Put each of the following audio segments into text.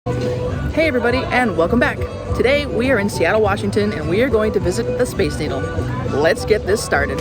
Hey everybody, and welcome back. Today we are in Seattle, Washington, and we are going to visit the Space Needle. Let's get this started.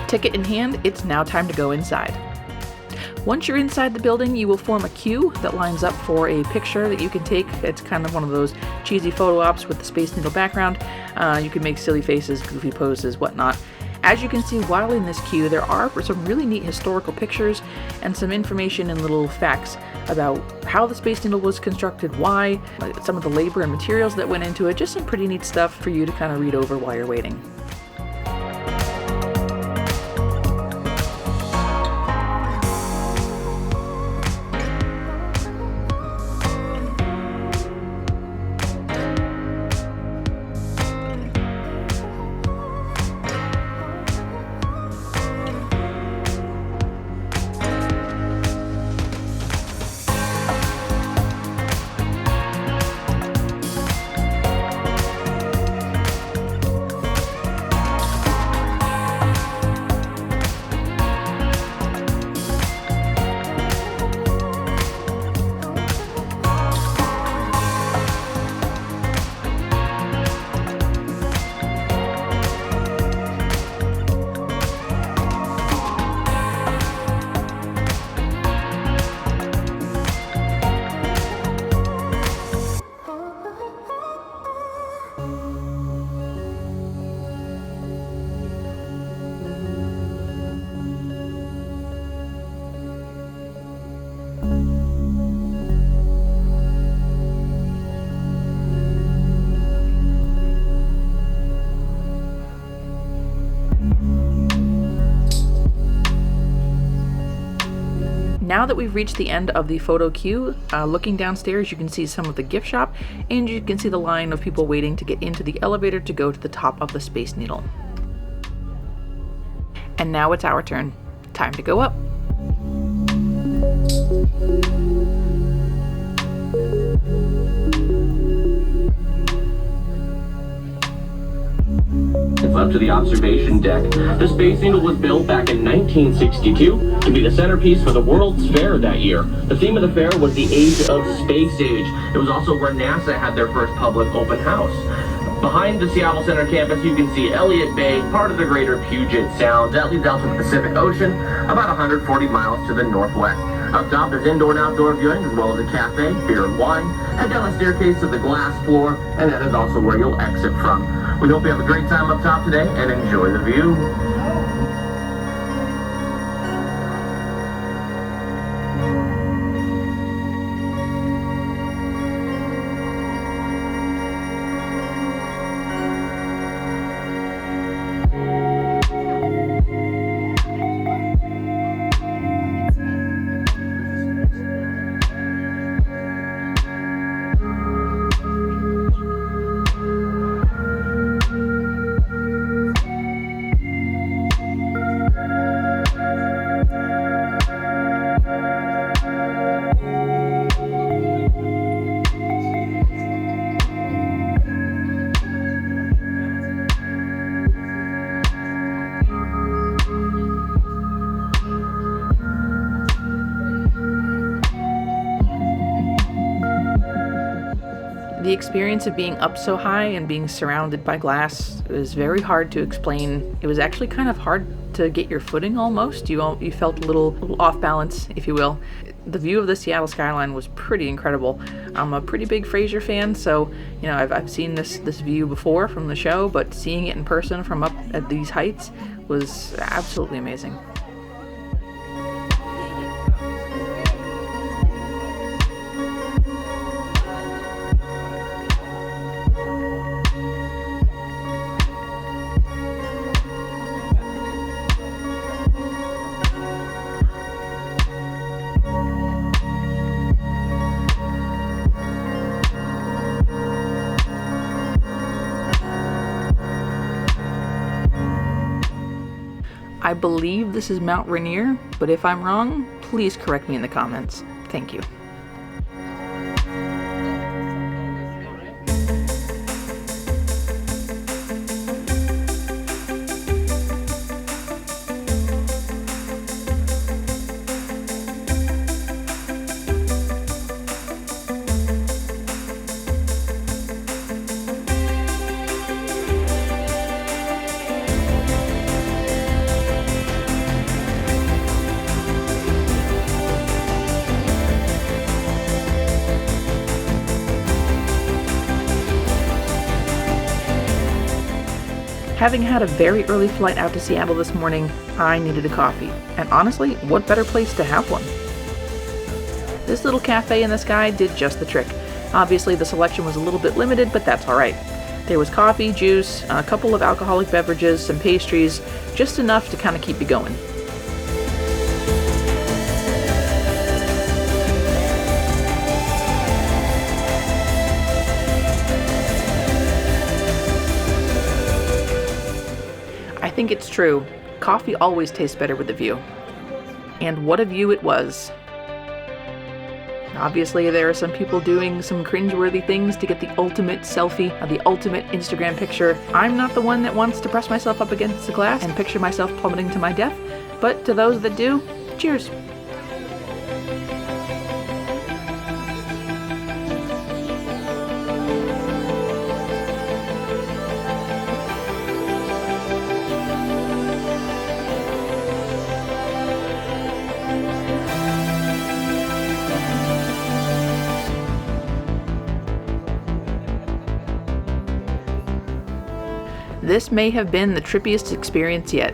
Ticket in hand, it's now time to go inside. Once you're inside the building, you will form a queue that lines up for a picture that you can take. It's kind of one of those cheesy photo ops with the Space Needle background. You can make silly faces, goofy poses, whatnot. As you can see, while in this queue, there are some really neat historical pictures and some information and little facts about how the Space Needle was constructed, why, some of the labor and materials that went into it, just some pretty neat stuff for you to kind of read over while you're waiting. Now that we've reached the end of the photo queue, looking downstairs you can see some of the gift shop, and you can see the line of people waiting to get into the elevator to go to the top of the Space Needle. And now it's our turn. Time to go up. Up to the observation deck. The Space Needle was built back in 1962 to be the centerpiece for the World's Fair that year. The theme of the fair was the Age of Space Age. It was also where NASA had their first public open house. Behind the Seattle Center campus, you can see Elliott Bay, part of the greater Puget Sound. That leads out to the Pacific Ocean, about 140 miles to the northwest. Up top, there's indoor and outdoor viewing, as well as a cafe, beer and wine. Head down the staircase to the glass floor, and that is also where you'll exit from. We hope you have a great time up top today, and enjoy the view. The experience of being up so high and being surrounded by glass was very hard to explain. It was actually kind of hard to get your footing almost. You felt a little off balance, if you will. The view of the Seattle skyline was pretty incredible. I'm a pretty big Fraser fan, so I've seen this view before from the show, but seeing it in person from up at these heights was absolutely amazing. I believe this is Mount Rainier, but if I'm wrong, please correct me in the comments. Thank you. Having had a very early flight out to Seattle this morning, I needed a coffee. And honestly, what better place to have one? This little cafe in the sky did just the trick. Obviously, the selection was a little bit limited, but that's alright. There was coffee, juice, a couple of alcoholic beverages, some pastries, just enough to kind of keep you going. I think it's true. Coffee always tastes better with a view. And what a view it was. Obviously, there are some people doing some cringeworthy things to get the ultimate selfie, the ultimate Instagram picture. I'm not the one that wants to press myself up against the glass and picture myself plummeting to my death, but to those that do, cheers. This may have been the trippiest experience yet.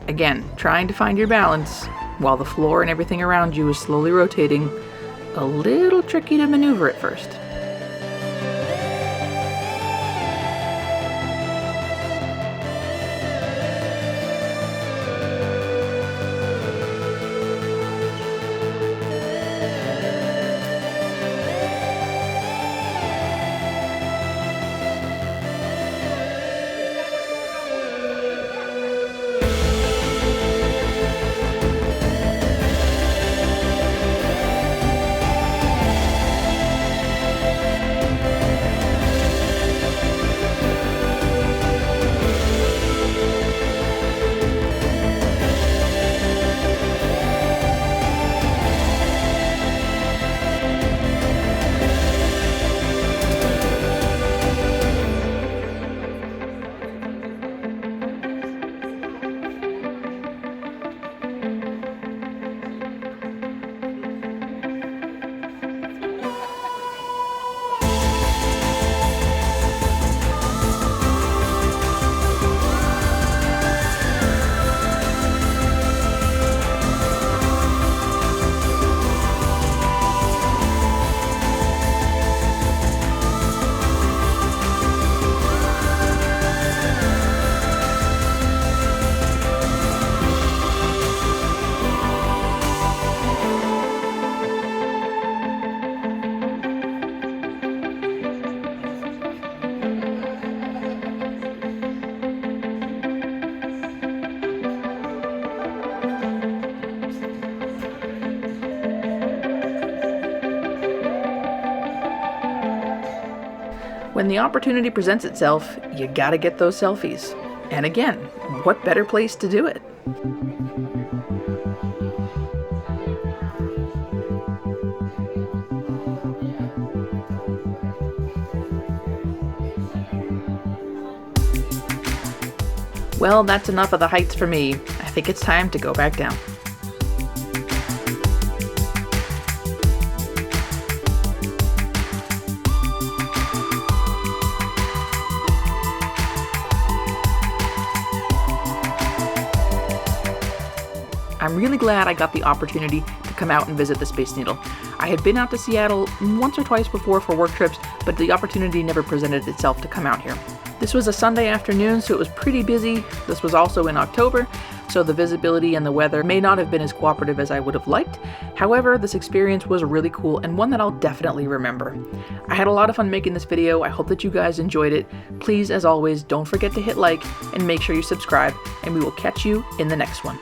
Again, trying to find your balance while the floor and everything around you is slowly rotating. A little tricky to maneuver at first. When the opportunity presents itself, you gotta get those selfies. And again, what better place to do it? Well, that's enough of the heights for me. I think it's time to go back down. I'm really glad I got the opportunity to come out and visit the Space Needle. I had been out to Seattle once or twice before for work trips, but the opportunity never presented itself to come out here. This was a Sunday afternoon, so it was pretty busy. This was also in October, so the visibility and the weather may not have been as cooperative as I would have liked. However, this experience was really cool and one that I'll definitely remember. I had a lot of fun making this video. I hope that you guys enjoyed it. Please, as always, don't forget to hit like and make sure you subscribe, and we will catch you in the next one.